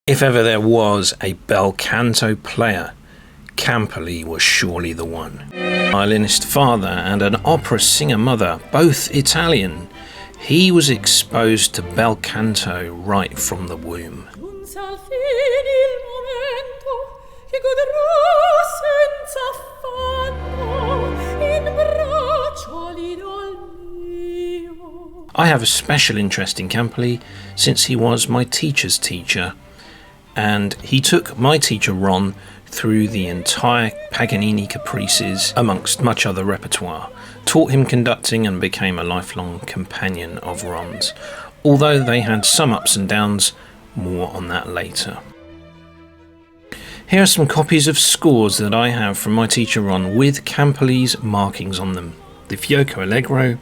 If ever there was a bel canto player, Campoli was surely the one. Violinist father and an opera singer mother, both Italian, he was exposed to bel canto right from the womb. I have a special interest in Campoli since he was my teacher's teacher, and he took my teacher Ron through the entire Paganini Caprices amongst much other repertoire, taught him conducting and became a lifelong companion of Ron's, although they had some ups and downs, more on that later. Here are some copies of scores that I have from my teacher Ron with Campoli's markings on them. The Fiocco Allegro,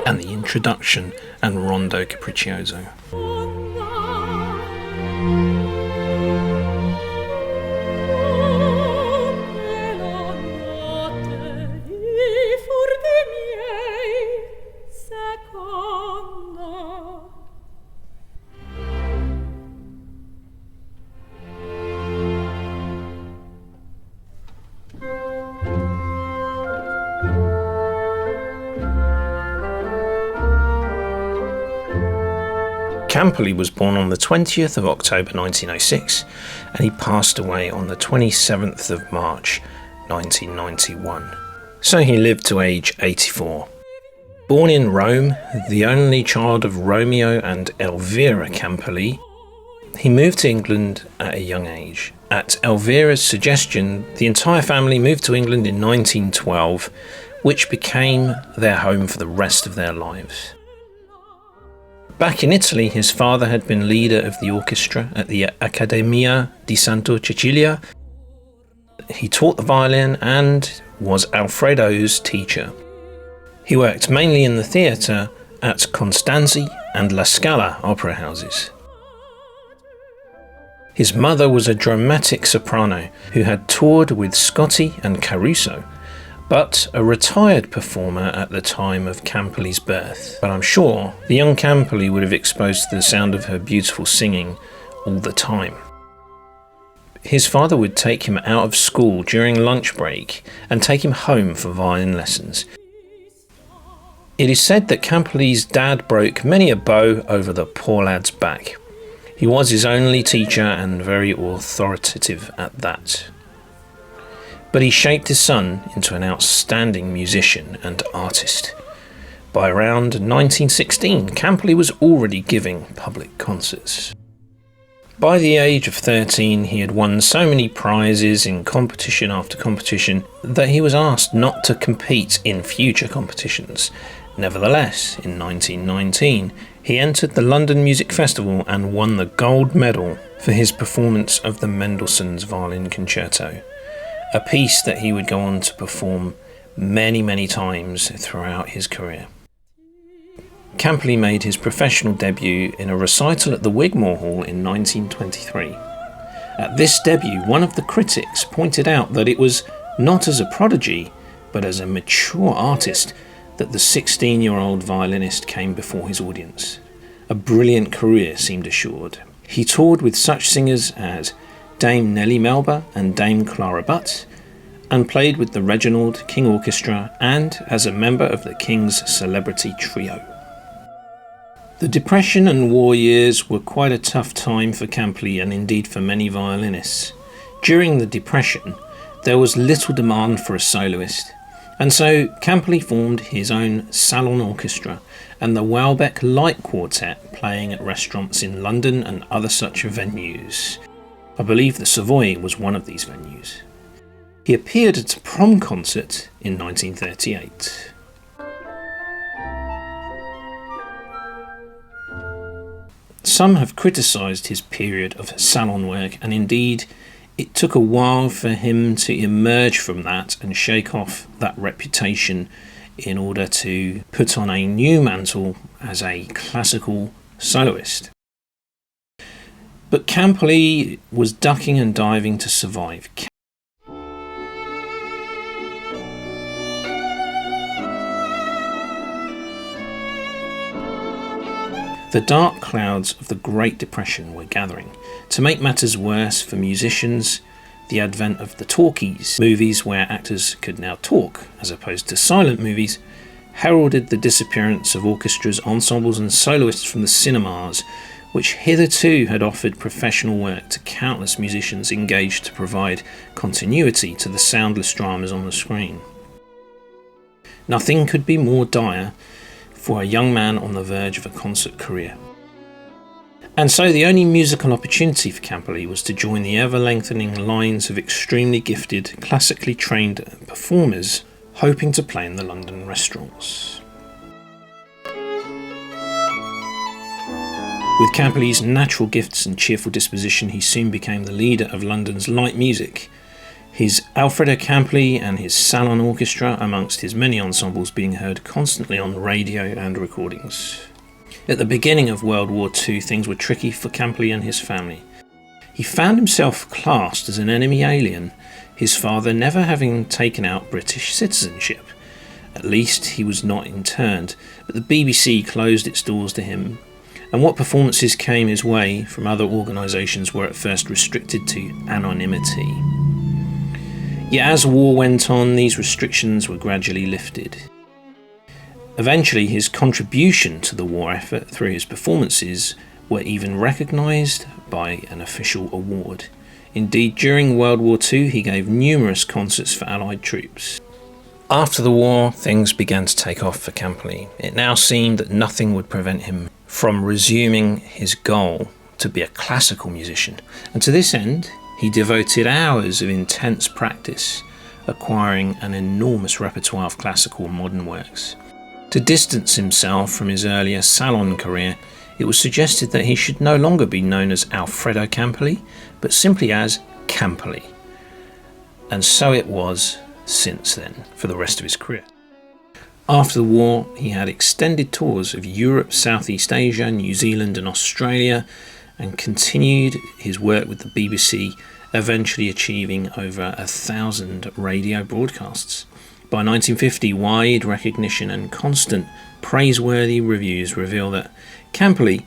and the Introduction and Rondo Capriccioso. Campoli was born on the 20th of October 1906 and he passed away on the 27th of March 1991. So he lived to age 84. Born in Rome, the only child of Romeo and Elvira Campoli, he moved to England at a young age. At Elvira's suggestion, the entire family moved to England in 1912, which became their home for the rest of their lives. Back in Italy, his father had been leader of the orchestra at the Accademia di Santa Cecilia. He taught the violin and was Alfredo's teacher. He worked mainly in the theatre at Costanzi and La Scala opera houses. His mother was a dramatic soprano who had toured with Scotti and Caruso, but a retired performer at the time of Campoli's birth. But I'm sure the young Campoli would have exposed to the sound of her beautiful singing all the time. His father would take him out of school during lunch break and take him home for violin lessons. It is said that Campoli's dad broke many a bow over the poor lad's back. He was his only teacher and very authoritative at that. But he shaped his son into an outstanding musician and artist. By around 1916, Campoli was already giving public concerts. By the age of 13, he had won so many prizes in competition after competition that he was asked not to compete in future competitions. Nevertheless, in 1919, he entered the London Music Festival and won the gold medal for his performance of the Mendelssohn's Violin Concerto, a piece that he would go on to perform many times throughout his career. Campoli made his professional debut in a recital at the Wigmore Hall in 1923. At this debut, one of the critics pointed out that it was not as a prodigy, but as a mature artist that the 16-year-old violinist came before his audience. A brilliant career seemed assured. He toured with such singers as Dame Nellie Melba and Dame Clara Butt, and played with the Reginald King Orchestra and as a member of the King's Celebrity Trio. The Depression and war years were quite a tough time for Campoli and indeed for many violinists. During the Depression, there was little demand for a soloist, and so Campoli formed his own salon orchestra and the Welbeck Light Quartet, playing at restaurants in London and other such venues. I believe the Savoy was one of these venues. He appeared at a prom concert in 1938. Some have criticised his period of salon work, and indeed it took a while for him to emerge from that and shake off that reputation in order to put on a new mantle as a classical soloist. But Campoli was ducking and diving to survive. The dark clouds of the Great Depression were gathering. To make matters worse for musicians, the advent of the talkies, movies where actors could now talk as opposed to silent movies, heralded the disappearance of orchestras, ensembles and soloists from the cinemas, which hitherto had offered professional work to countless musicians engaged to provide continuity to the soundless dramas on the screen. Nothing could be more dire for a young man on the verge of a concert career. And so the only musical opportunity for Campoli was to join the ever-lengthening lines of extremely gifted, classically trained performers hoping to play in the London restaurants. With Campoli's natural gifts and cheerful disposition, he soon became the leader of London's light music, his ALFREDO Campoli and his Salon Orchestra amongst his many ensembles being heard constantly on radio and recordings. At the beginning of World War II, things were tricky for Campoli and his family. He found himself classed as an enemy alien, his father never having taken out British citizenship. At least he was not interned, but the BBC closed its doors to him, and what performances came his way from other organisations were at first restricted to anonymity. Yet as war went on, these restrictions were gradually lifted. Eventually, his contribution to the war effort through his performances were even recognised by an official award. Indeed, during World War II, he gave numerous concerts for Allied troops. After the war, things began to take off for Campoli. It now seemed that nothing would prevent him from resuming his goal to be a classical musician, and to this end, he devoted hours of intense practice, acquiring an enormous repertoire of classical and modern works. To distance himself from his earlier salon career, it was suggested that he should no longer be known as ALFREDO Campoli, but simply as Campoli. And so it was since then, for the rest of his career. After the war, he had extended tours of Europe, Southeast Asia, New Zealand and Australia, and continued his work with the BBC, eventually achieving over 1,000 radio broadcasts. By 1950, wide recognition and constant praiseworthy reviews reveal that Campoli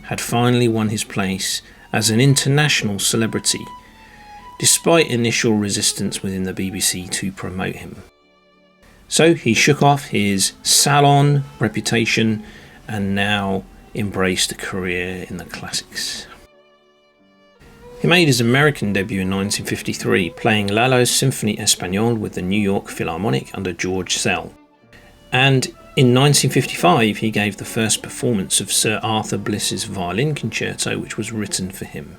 had finally won his place as an international celebrity, despite initial resistance within the BBC to promote him. So he shook off his salon reputation and now embraced a career in the classics. He made his American debut in 1953, playing Lalo's Symphonie Espagnole with the New York Philharmonic under George Szell. And in 1955 he gave the first performance of Sir Arthur Bliss's Violin Concerto, which was written for him.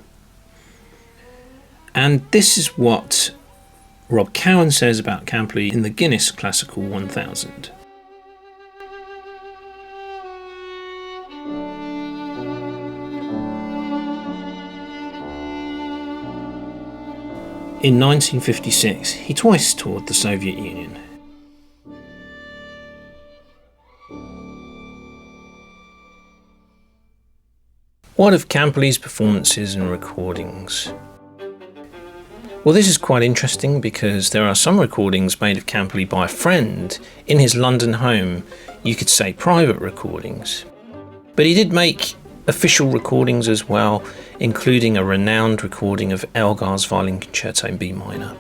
And this is what Rob Cowan says about Campoli in the Guinness Classical 1000. In 1956, he twice toured the Soviet Union. What of Campoli's performances and recordings? Well, this is quite interesting because there are some recordings made of Campoli by a friend in his London home, you could say private recordings. But he did make official recordings as well, including a renowned recording of Elgar's Violin Concerto in B minor.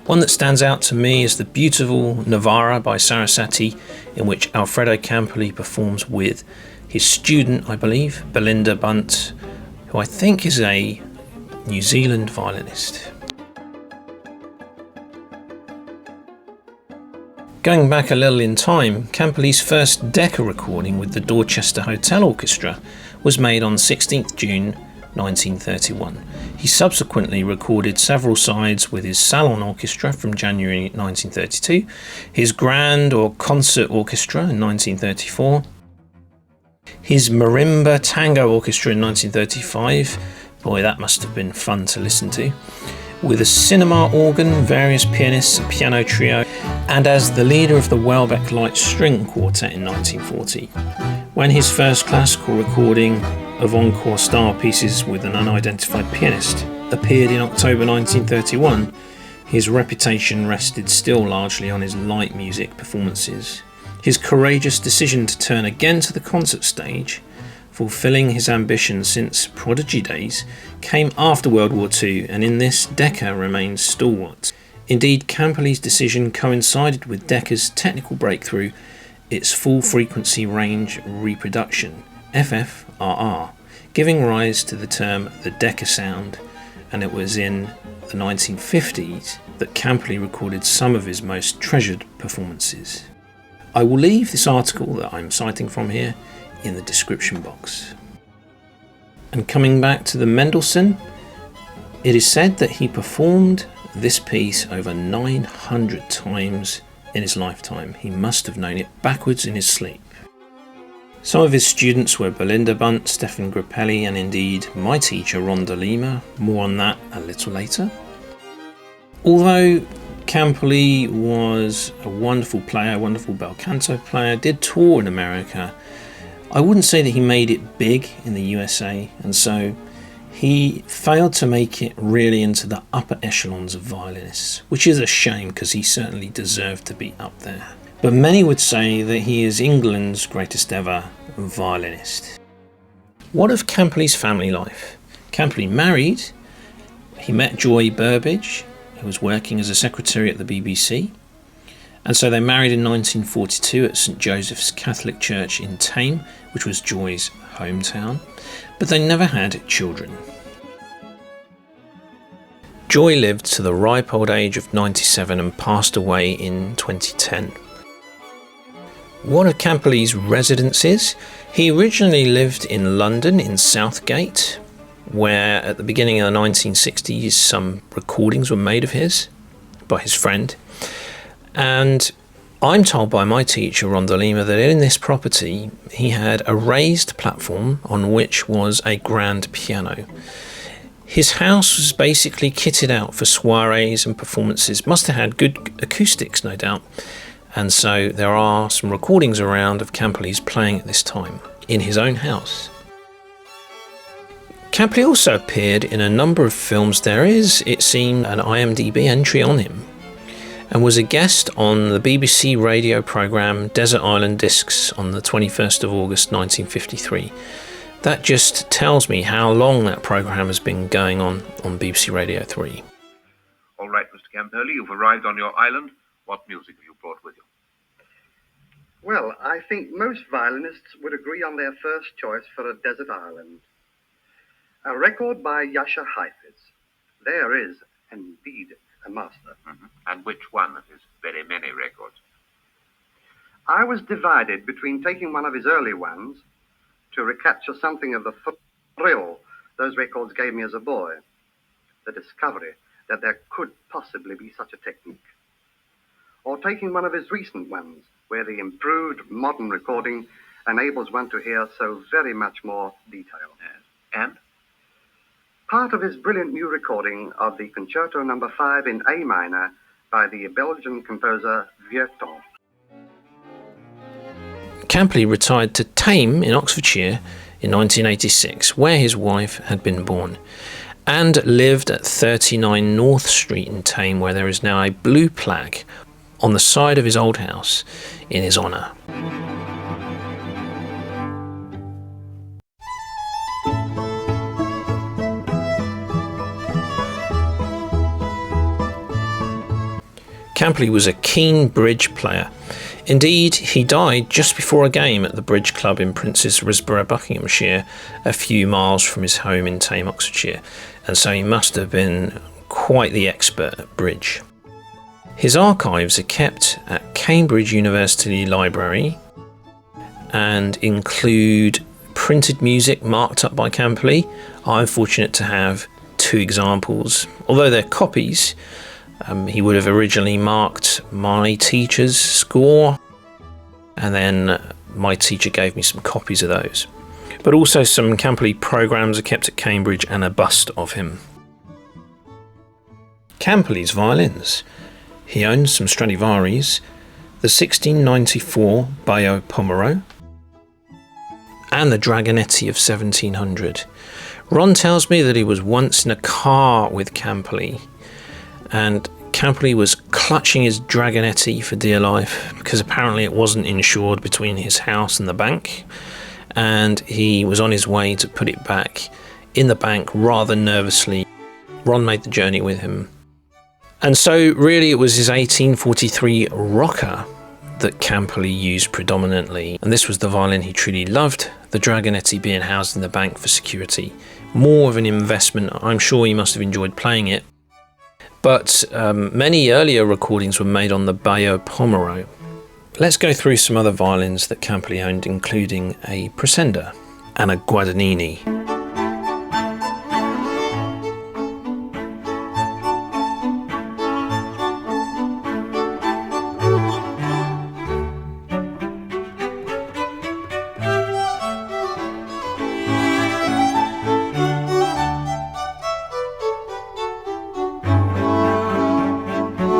One that stands out to me is the beautiful Navarra by Sarasate, in which ALFREDO Campoli performs with his student, I believe, Belinda Bunt, who I think is a New Zealand violinist. Going back a little in time, Campoli's first Decca recording with the Dorchester Hotel Orchestra was made on 16th June 1931. He subsequently recorded several sides with his Salon Orchestra from January 1932, his Grand or Concert Orchestra in 1934, his Marimba Tango Orchestra in 1935, boy that must have been fun to listen to, with a cinema organ, various pianists, a piano trio, and as the leader of the Welbeck Light String Quartet in 1940. When his first classical recording of encore-style pieces with an unidentified pianist appeared in October 1931, his reputation rested still largely on his light music performances. His courageous decision to turn again to the concert stage fulfilling his ambition since prodigy days, came after World War II, and in this Decca remains stalwart. Indeed, Campoli's decision coincided with Decca's technical breakthrough, its full frequency range reproduction, FFRR, giving rise to the term the Decca sound, and it was in the 1950s that Campoli recorded some of his most treasured performances. I will leave this article that I'm citing from here in the description box. And coming back to the Mendelssohn, it is said that he performed this piece over 900 times in his lifetime. He must have known it backwards in his sleep. Some of his students were Belinda Bunt, Stefan Grappelli, and indeed my teacher Rhonda Lima. More on that a little later. Although Campoli was a wonderful player, a wonderful bel canto player, did tour in America, I wouldn't say that he made it big in the USA, and so he failed to make it really into the upper echelons of violinists, which is a shame because he certainly deserved to be up there. But many would say that he is England's greatest ever violinist. What of Campoli's family life? Campoli married. He met Joy Burbidge, who was working as a secretary at the BBC. And so they married in 1942 at St Joseph's Catholic Church in Thame, which was Joy's hometown, but they never had children. Joy lived to the ripe old age of 97 and passed away in 2010. One of Campoli's residences, he originally lived in London in Southgate, where at the beginning of the 1960s some recordings were made of his by his friend. And I'm told by my teacher Rhonda Lima that in this property he had a raised platform on which was a grand piano. His house was basically kitted out for soirees and performances. Must have had good acoustics, no doubt. And so there are some recordings around of Campoli's playing at this time in his own house. Campoli also appeared in a number of films. There is, it seemed, an IMDb entry on him, and was a guest on the BBC radio programme Desert Island Discs on the 21st of August 1953. That just tells me how long that programme has been going on BBC Radio 3. All right, Mr. Campoli, you've arrived on your island. What music have you brought with you? Well, I think most violinists would agree on their first choice for a desert island. A record by Jascha Heifetz. There is, indeed, a master. Mm-hmm. And which one of his very many records? I was divided between taking one of his early ones to recapture something of the thrill those records gave me as a boy, the discovery that there could possibly be such a technique, or taking one of his recent ones, where the improved modern recording enables one to hear so very much more detail. Yes. And? Part of his brilliant new recording of the Concerto No. 5 in A minor by the Belgian composer Vieuxtemps. Campoli retired to Thame in Oxfordshire in 1986, where his wife had been born, and lived at 39 North Street in Thame, where there is now a blue plaque on the side of his old house in his honour. Campoli was a keen bridge player. Indeed, he died just before a game at the Bridge Club in Princes Risborough, Buckinghamshire, a few miles from his home in Thame, Oxfordshire, and so he must have been quite the expert at bridge. His archives are kept at Cambridge University Library and include printed music marked up by Campoli. I'm fortunate to have 2 examples. Although they're copies, he would have originally marked my teacher's score, and then my teacher gave me some copies of those. But also some Campoli programmes are kept at Cambridge and a bust of him. Campoli's violins. He owns some Stradivarius, the 1694 Baio Pomero, and the Dragonetti of 1700. Ron tells me that he was once in a car with Campoli, and Campoli was clutching his Dragonetti for dear life because apparently it wasn't insured between his house and the bank, and he was on his way to put it back in the bank rather nervously. Ron made the journey with him. And so really it was his 1843 rocker that Campoli used predominantly, and this was the violin he truly loved, the Dragonetti being housed in the bank for security. More of an investment. I'm sure he must have enjoyed playing it. But many earlier recordings were made on the Baio Pomero. Let's go through some other violins that Campoli owned, including a Presenda and a Guadagnini.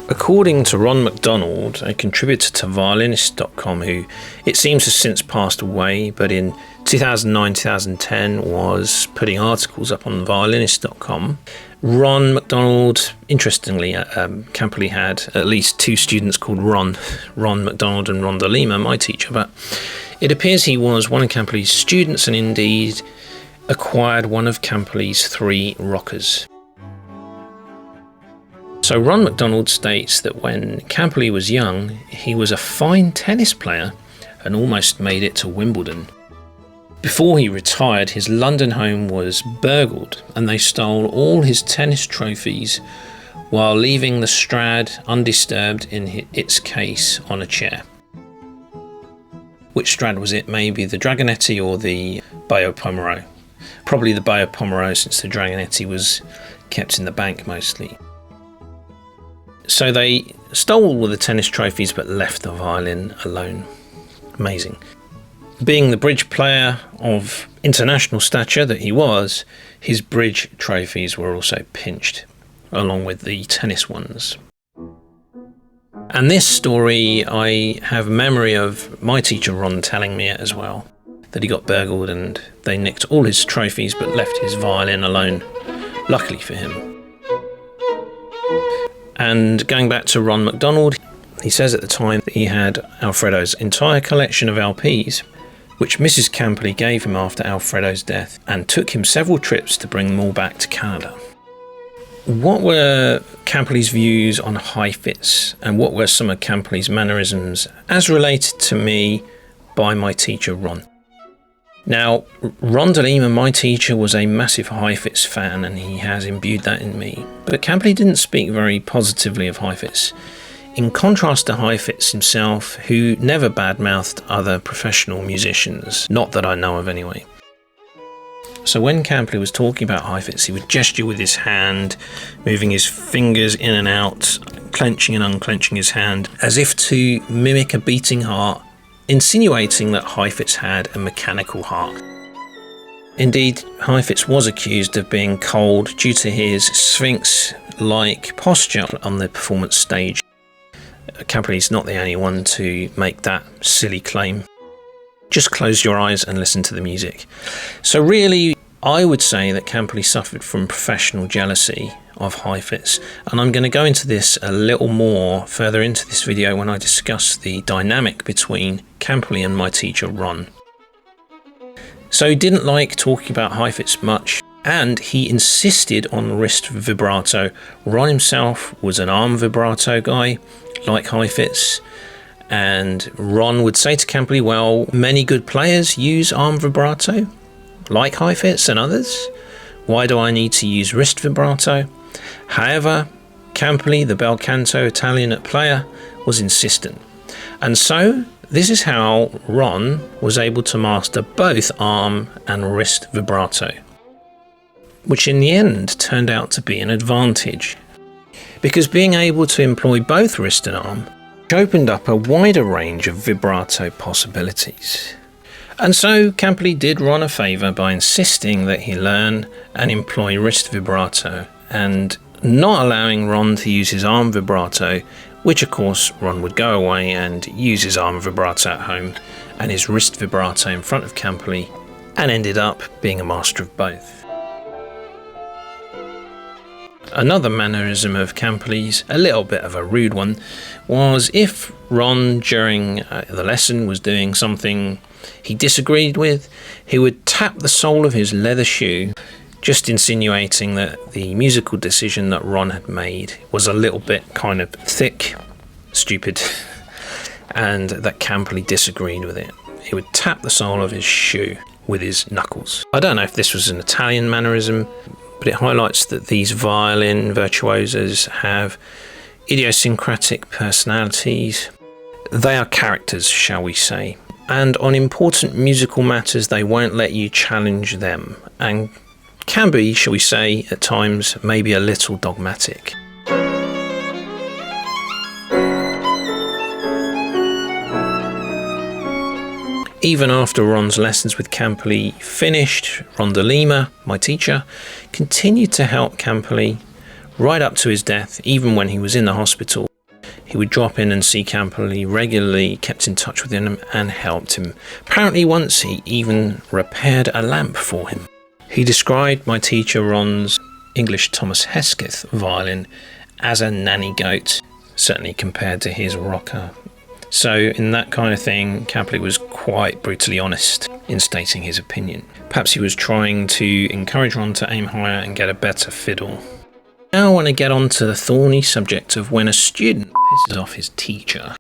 According to Ron MacDonald, a contributor to Violinist.com, who it seems has since passed away, but in 2009-2010 was putting articles up on Violinist.com, Ron MacDonald, interestingly, Campoli had at least two students called Ron MacDonald and Ron de Lima, my teacher, but it appears he was one of Campoli's students and indeed acquired one of Campoli's 3 rockers. So Ron MacDonald states that when Campoli was young, he was a fine tennis player and almost made it to Wimbledon. Before he retired, his London home was burgled and they stole all his tennis trophies while leaving the Strad undisturbed in its case on a chair. Which Strad was it? Maybe the Dragonetti or the Baio Pomero? Probably the Baio Pomero, since the Dragonetti was kept in the bank mostly. So they stole all the tennis trophies but left the violin alone. Amazing. Being the bridge player of international stature that he was, his bridge trophies were also pinched, along with the tennis ones. And this story, I have memory of my teacher Ron telling me it as well, that he got burgled and they nicked all his trophies but left his violin alone, luckily for him. And going back to Ron MacDonald, he says at the time that he had Alfredo's entire collection of LPs, which Mrs. Campoli gave him after Alfredo's death, and took him several trips to bring them all back to Canada. What were Campoli's views on high fits, and what were some of Campoli's mannerisms as related to me by my teacher Ron? Now, Ron de Lima, my teacher, was a massive high fits fan and he has imbued that in me. But Campoli didn't speak very positively of high fits. In contrast to high fits himself, who never badmouthed other professional musicians, not that I know of anyway. So when Campoli was talking about high fits, he would gesture with his hand, moving his fingers in and out, clenching and unclenching his hand, as if to mimic a beating heart, insinuating that Heifetz had a mechanical heart. Indeed, Heifetz was accused of being cold due to his sphinx-like posture on the performance stage. Campoli's not the only one to make that silly claim. Just close your eyes and listen to the music. So really, I would say that Campoli suffered from professional jealousy of Heifetz, and I'm going to go into this a little more further into this video when I discuss the dynamic between Campoli and my teacher Ron. So he didn't like talking about Heifetz much, and he insisted on wrist vibrato. Ron himself was an arm vibrato guy, like Heifetz, and Ron would say to Campoli, well, many good players use arm vibrato, like Heifetz and others. Why do I need to use wrist vibrato? However, Campoli, the bel canto Italian player, was insistent. And so, this is how Ron was able to master both arm and wrist vibrato, which in the end turned out to be an advantage. Because being able to employ both wrist and arm opened up a wider range of vibrato possibilities. And so Campoli did Ron a favour by insisting that he learn and employ wrist vibrato, and not allowing Ron to use his arm vibrato, which of course Ron would go away and use his arm vibrato at home and his wrist vibrato in front of Campoli, and ended up being a master of both. Another mannerism of Campoli's, a little bit of a rude one, was if Ron during the lesson was doing something he disagreed with, he would tap the sole of his leather shoe, just insinuating that the musical decision that Ron had made was a little bit kind of thick, stupid, and that Campoli disagreed with it. He would tap the sole of his shoe with his knuckles. I don't know if this was an Italian mannerism, but it highlights that these violin virtuosos have idiosyncratic personalities. They are characters, shall we say, and on important musical matters they won't let you challenge them, and can be, shall we say, at times maybe a little dogmatic. Even after Ron's lessons with Campoli finished, Ron de Lima, my teacher, continued to help Campoli right up to his death, even when he was in the hospital. He would drop in and see Campoli regularly, kept in touch with him and helped him. Apparently once he even repaired a lamp for him. He described my teacher Ron's English Thomas Hesketh violin as a nanny goat, certainly compared to his rocker. So in that kind of thing, Campoli was quite brutally honest in stating his opinion. Perhaps he was trying to encourage Ron to aim higher and get a better fiddle. Now I want to get on to the thorny subject of when a student pisses off his teacher.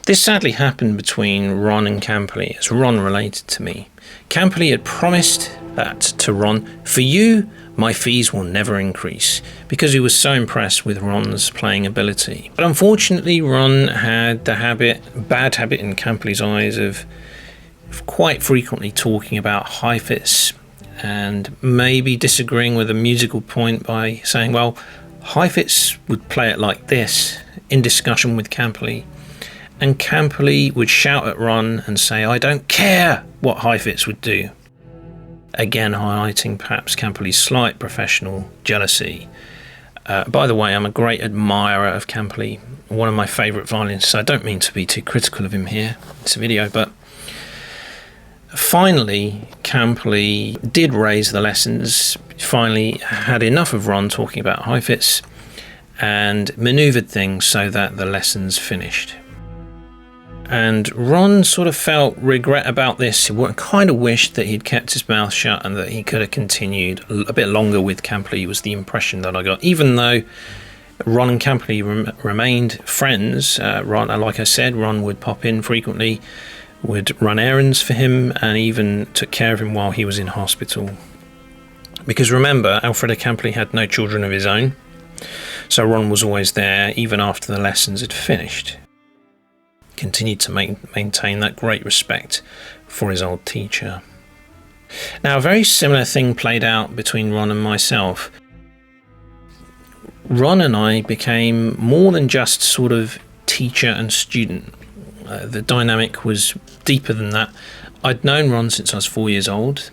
This sadly happened between Ron and Campoli, as Ron related to me. Campoli had promised that to Ron, "For you, my fees will never increase," because he was so impressed with Ron's playing ability. But unfortunately, Ron had the bad habit in Campoli's eyes of quite frequently talking about high fits and maybe disagreeing with a musical point by saying, well, high fits would play it like this, in discussion with Campoli. And Campoli would shout at Ron and say, "I don't care what high fits would do." Again, highlighting perhaps Campoli's slight professional jealousy. By the way, I'm a great admirer of Campoli, one of my favourite violinists, so I don't mean to be too critical of him here in this video, but finally, Campoli did raise the lessons, finally had enough of Ron talking about high fits, and manoeuvred things so that the lessons finished. And Ron sort of felt regret about this. He kind of wished that he'd kept his mouth shut and that he could have continued a bit longer with Campoli, was the impression that I got. Even though Ron and Campoli remained friends, like I said, Ron would pop in frequently, would run errands for him, and even took care of him while he was in hospital. Because remember, ALFREDO Campoli had no children of his own, so Ron was always there even after the lessons had finished. Continued to maintain that great respect for his old teacher. Now, a very similar thing played out between Ron and myself. Ron and I became more than just sort of teacher and student. The dynamic was deeper than that. I'd known Ron since I was 4 years old.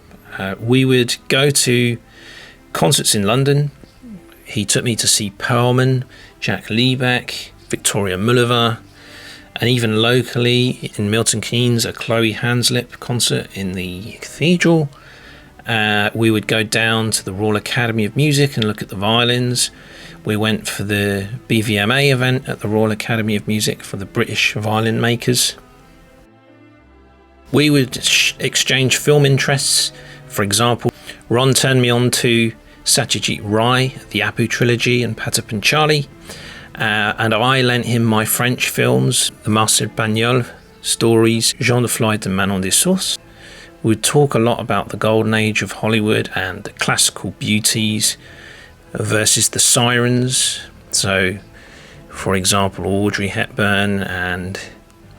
We would go to concerts in London. He took me to see Perlman, Jack Liebeck, Victoria Mullova, and even locally in Milton Keynes, a Chloe Hanslip concert in the cathedral. We would go down to the Royal Academy of Music and look at the violins. We went for the BVMA event at the Royal Academy of Music for the British violin makers. We would exchange film interests. For example, Ron turned me on to Satyajit Ray, the Apu trilogy, and Pata Panchali. And I lent him my French films, the Marcel Pagnol stories, Jean de Floyd and Manon des Sources. We'd talk a lot about the golden age of Hollywood and the classical beauties versus the sirens. So, for example, Audrey Hepburn and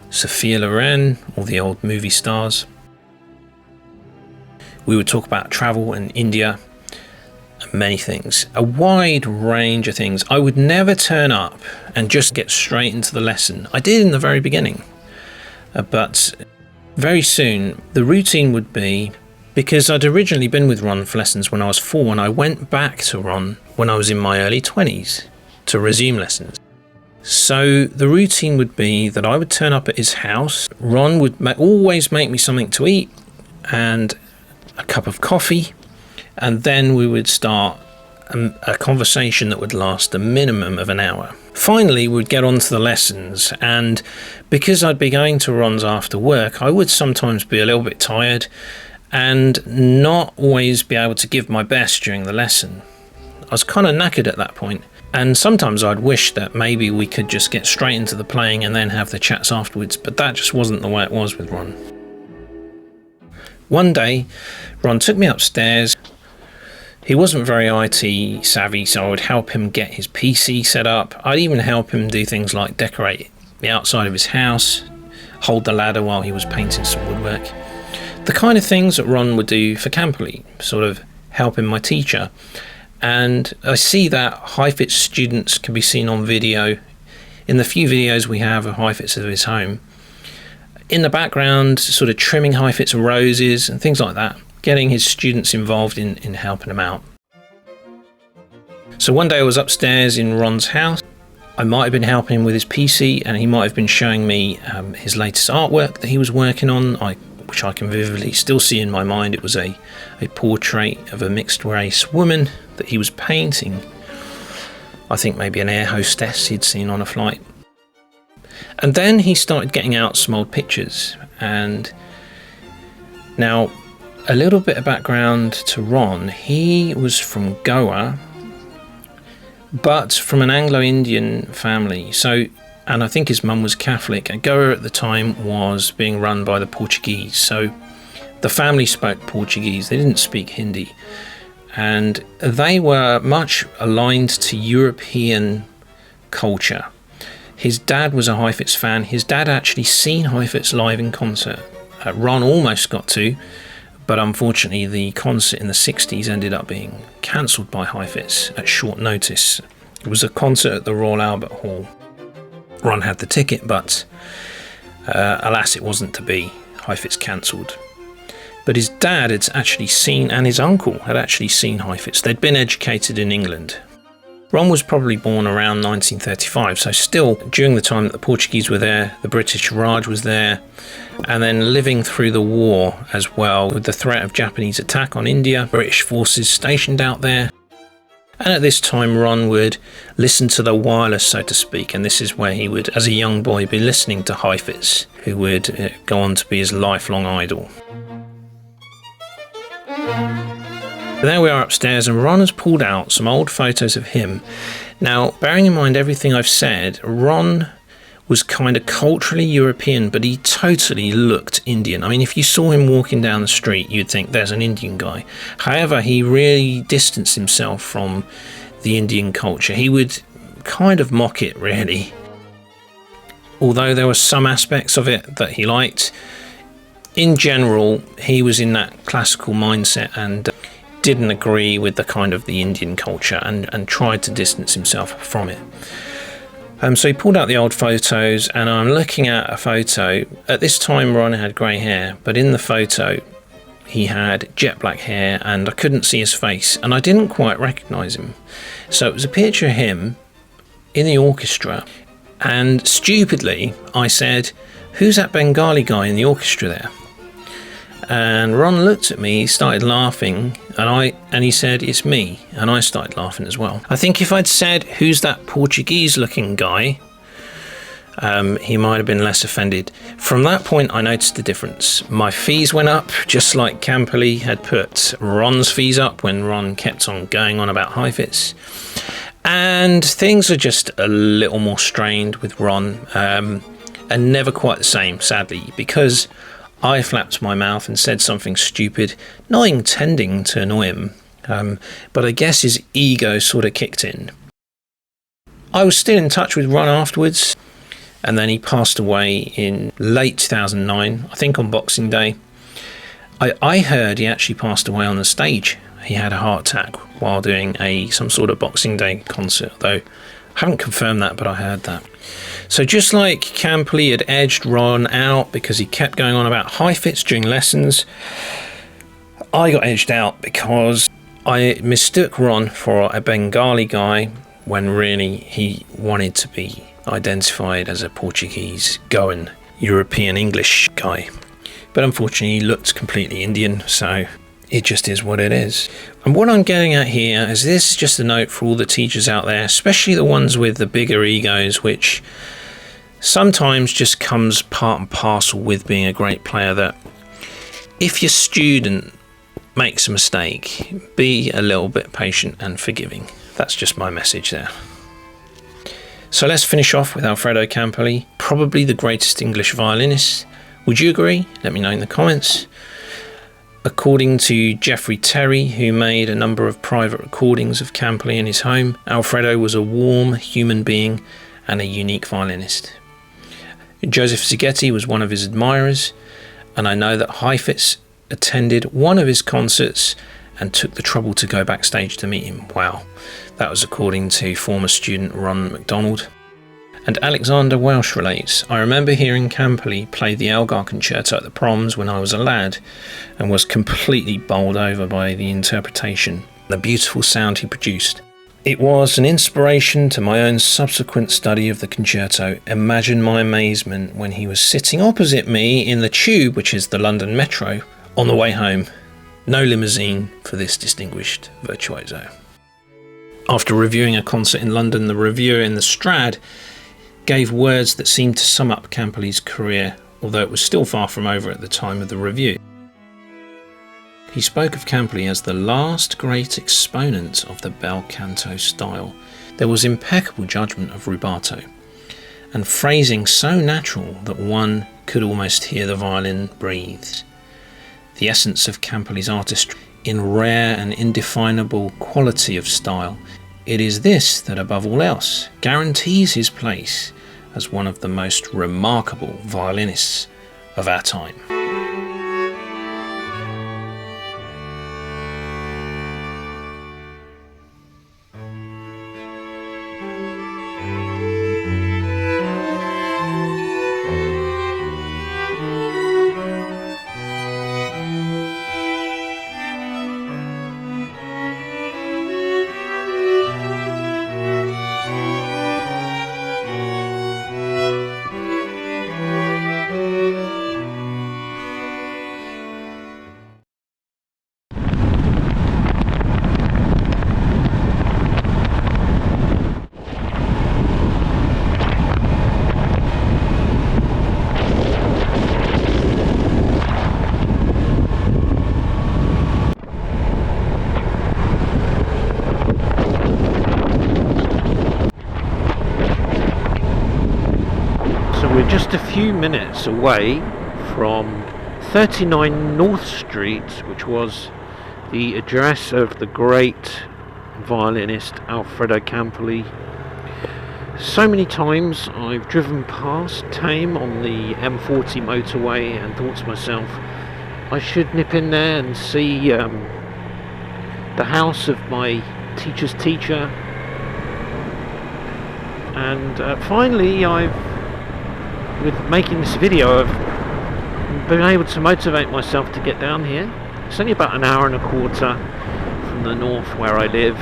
Sophia Loren, all the old movie stars. We would talk about travel in India, many things, a wide range of things. I would never turn up and just get straight into the lesson. I did in the very beginning, but very soon the routine would be, because I'd originally been with Ron for lessons when I was 4, and I went back to Ron when I was in my early 20s to resume lessons. So the routine would be that I would turn up at his house. Ron would always make me something to eat and a cup of coffee, and then we would start a conversation that would last a minimum of an hour. Finally, we'd get on to the lessons, and because I'd be going to Ron's after work, I would sometimes be a little bit tired and not always be able to give my best during the lesson. I was kind of knackered at that point, and sometimes I'd wish that maybe we could just get straight into the playing and then have the chats afterwards, but that just wasn't the way it was with Ron. One day, Ron took me upstairs. He wasn't very IT savvy, so I would help him get his PC set up. I'd even help him do things like decorate the outside of his house, hold the ladder while he was painting some woodwork. The kind of things that Ron would do for Campoli, sort of helping my teacher. And I see that Heifetz students can be seen on video in the few videos we have of Heifetz of his home. In the background, sort of trimming Heifetz roses and things like that, getting his students involved in helping him out. So one day I was upstairs in Ron's house. I might have been helping him with his PC, and he might have been showing me his latest artwork that he was working on, which I can vividly still see in my mind. It was a portrait of a mixed race woman that he was painting. I think maybe an air hostess he'd seen on a flight. And then he started getting out some old pictures. And now, a little bit of background to Ron. He was from Goa, but from an Anglo-Indian family. And I think his mum was Catholic. And Goa at the time was being run by the Portuguese. So the family spoke Portuguese. They didn't speak Hindi. And they were much aligned to European culture. His dad was a Heifetz fan. His dad actually seen Heifetz live in concert. Ron almost got to, but unfortunately the concert in the 60s ended up being cancelled by Heifetz at short notice. It was a concert at the Royal Albert Hall. Ron had the ticket, but alas, it wasn't to be. Heifetz cancelled. But his dad had actually seen, and his uncle had actually seen Heifetz. They'd been educated in England. Ron was probably born around 1935, so still during the time that the Portuguese were there, the British Raj was there, and then living through the war as well, with the threat of Japanese attack on India, British forces stationed out there. And at this time, Ron would listen to the wireless, so to speak, and this is where he would, as a young boy, be listening to Heifetz, who would go on to be his lifelong idol. There we are upstairs, and Ron has pulled out some old photos of him. Now, bearing in mind everything I've said, Ron was kind of culturally European, but he totally looked Indian. I mean, if you saw him walking down the street, you'd think there's an Indian guy. However, he really distanced himself from the Indian culture. He would kind of mock it, really. Although there were some aspects of it that he liked, in general, he was in that classical mindset and didn't agree with the kind of the Indian culture and tried to distance himself from it. So he pulled out the old photos, and I'm looking at a photo. At this time, Ron had grey hair, but in the photo, he had jet black hair, and I couldn't see his face, and I didn't quite recognise him. So it was a picture of him in the orchestra, and stupidly, I said, "Who's that Bengali guy in the orchestra there?" And Ron looked at me, he started laughing, and he said, "It's me," and I started laughing as well. I think if I'd said, "Who's that Portuguese-looking guy?" he might have been less offended. From that point, I noticed the difference. My fees went up, just like Campoli had put Ron's fees up when Ron kept on going on about Heifetz. And things are just a little more strained with Ron, and never quite the same, sadly, because I flapped my mouth and said something stupid, not intending to annoy him, but I guess his ego sort of kicked in. I was still in touch with Ron afterwards, and then he passed away in late 2009, I think on Boxing Day. I heard he actually passed away on the stage. He had a heart attack while doing some sort of Boxing Day concert, though I haven't confirmed that, but I heard that. So just like Campoli had edged Ron out because he kept going on about Heifetz during lessons, I got edged out because I mistook Ron for a Bengali guy when really he wanted to be identified as a Portuguese, Goan, European English guy. But unfortunately he looked completely Indian, so it just is what it is. And what I'm getting at here is this is just a note for all the teachers out there, especially the ones with the bigger egos, which sometimes just comes part and parcel with being a great player, that if your student makes a mistake, be a little bit patient and forgiving. That's just my message there. So let's finish off with Alfredo Campoli, probably the greatest English violinist. Would you agree? Let me know in the comments. According to Geoffrey Terry, who made a number of private recordings of Campoli in his home, Alfredo was a warm human being and a unique violinist. Joseph Szigeti was one of his admirers, and I know that Heifetz attended one of his concerts and took the trouble to go backstage to meet him. Wow, that was according to former student Ron MacDonald. And Alexander Welsh relates, I remember hearing Campoli play the Elgar Concerto at the proms when I was a lad and was completely bowled over by the interpretation, the beautiful sound he produced. It was an inspiration to my own subsequent study of the concerto. Imagine my amazement when he was sitting opposite me in the tube, which is the London Metro, on the way home. No limousine for this distinguished virtuoso. After reviewing a concert in London, the reviewer in the Strad gave words that seemed to sum up Campoli's career, although it was still far from over at the time of the review. He spoke of Campoli as the last great exponent of the bel canto style. There was impeccable judgment of rubato, and phrasing so natural that one could almost hear the violin breathe. The essence of Campoli's artistry in rare and indefinable quality of style. It is this that, above all else, guarantees his place as one of the most remarkable violinists of our time. Just a few minutes away from 39 North Street, which was the address of the great violinist Alfredo Campoli. So many times I've driven past Tame on the M40 motorway and thought to myself, I should nip in there and see the house of my teacher's teacher. And finally with making this video, I've been able to motivate myself to get down here. It's only about an hour and a quarter from the north where I live,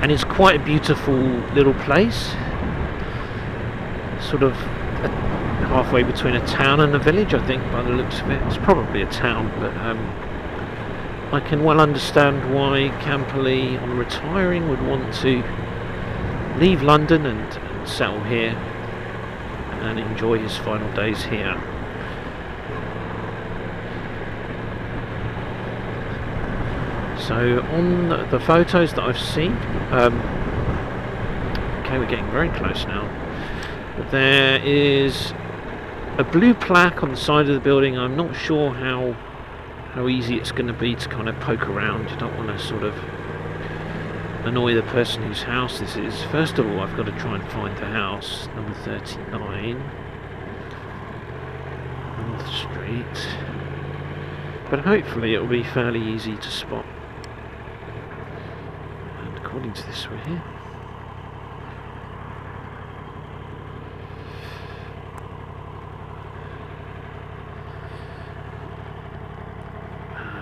and it's quite a beautiful little place, sort of halfway between a town and a village, I think, by the looks of it. It's probably a town, but I can well understand why Campoli, on retiring, would want to leave London and settle here and enjoy his final days here. So on the photos that I've seen, okay, we're getting very close now. There is a blue plaque on the side of the building. I'm not sure how easy it's going to be to kind of poke around. You don't want to sort of annoy the person whose house this is. First of all, I've got to try and find the house, number 39 North Street, but hopefully it will be fairly easy to spot. And according to this, we're here.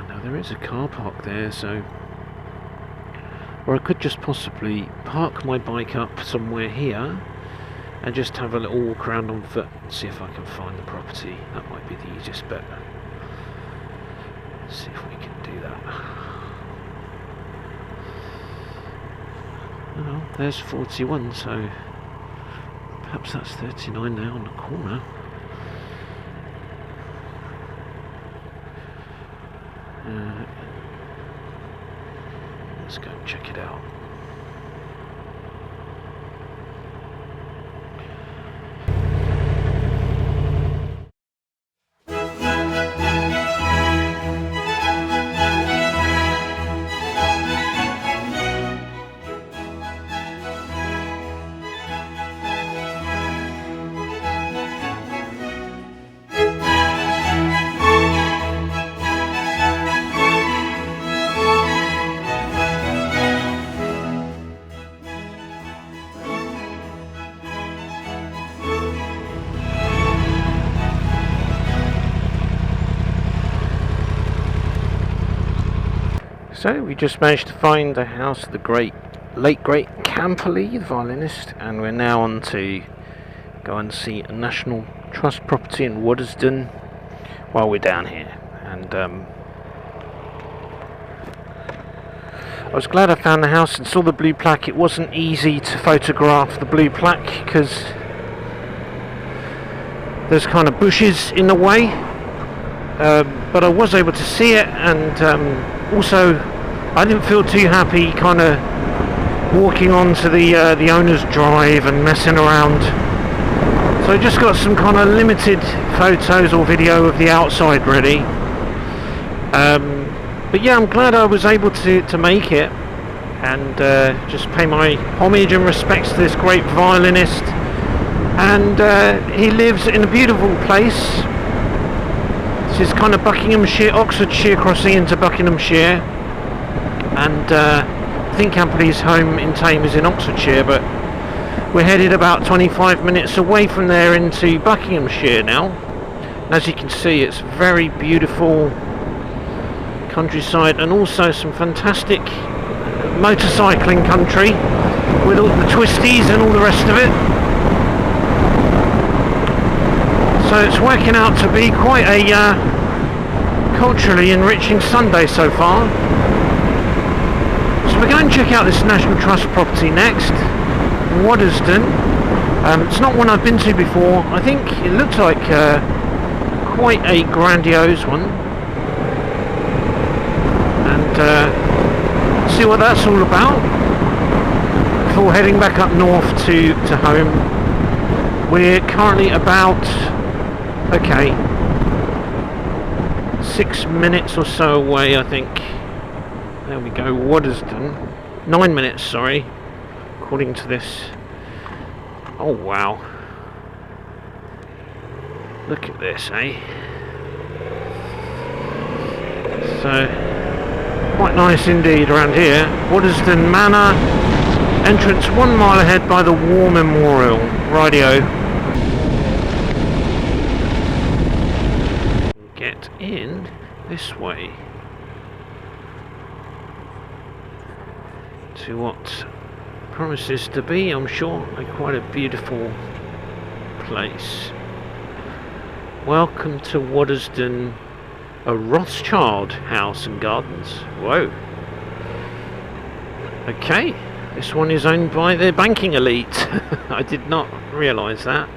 Now there is a car park there, so, or I could just possibly park my bike up somewhere here and just have a little walk around on foot and see if I can find the property. That might be the easiest bet. Let's see if we can do that? Oh, there's 41, so perhaps that's 39 now on the corner. Let's go and check it out. So we just managed to find the house of the late great Campoli, the violinist, and we're now on to go and see a National Trust property in Waddesdon while we're down here. And I was glad I found the house and saw the blue plaque. It wasn't easy to photograph the blue plaque because there's kind of bushes in the way, but I was able to see it, and also I didn't feel too happy kind of walking onto the owner's drive and messing around, so I just got some kind of limited photos or video of the outside really. But yeah, I'm glad I was able to make it and just pay my homage and respects to this great violinist. And he lives in a beautiful place. This is kind of Buckinghamshire, Oxfordshire crossing into Buckinghamshire, and I think Campoli's home in Tame is in Oxfordshire, but we're headed about 25 minutes away from there into Buckinghamshire now. And as you can see, it's very beautiful countryside and also some fantastic motorcycling country with all the twisties and all the rest of it. So it's working out to be quite a culturally enriching Sunday so far. So we're going to check out this National Trust property next, Waddesdon. It's not one I've been to before. I think it looks like quite a grandiose one. And see what that's all about before heading back up north to home. We're currently about 6 minutes or so away, I think. There we go, Waddesdon. 9 minutes, sorry, according to this. Oh wow. Look at this, eh? So, quite nice indeed around here. Waddesdon Manor. Entrance 1 mile ahead by the War Memorial. Radio. Get in this way to what promises to be, I'm sure, quite a beautiful place. Welcome to Waddesdon, a Rothschild house and gardens. Whoa. Okay, this one is owned by the banking elite. I did not realise that.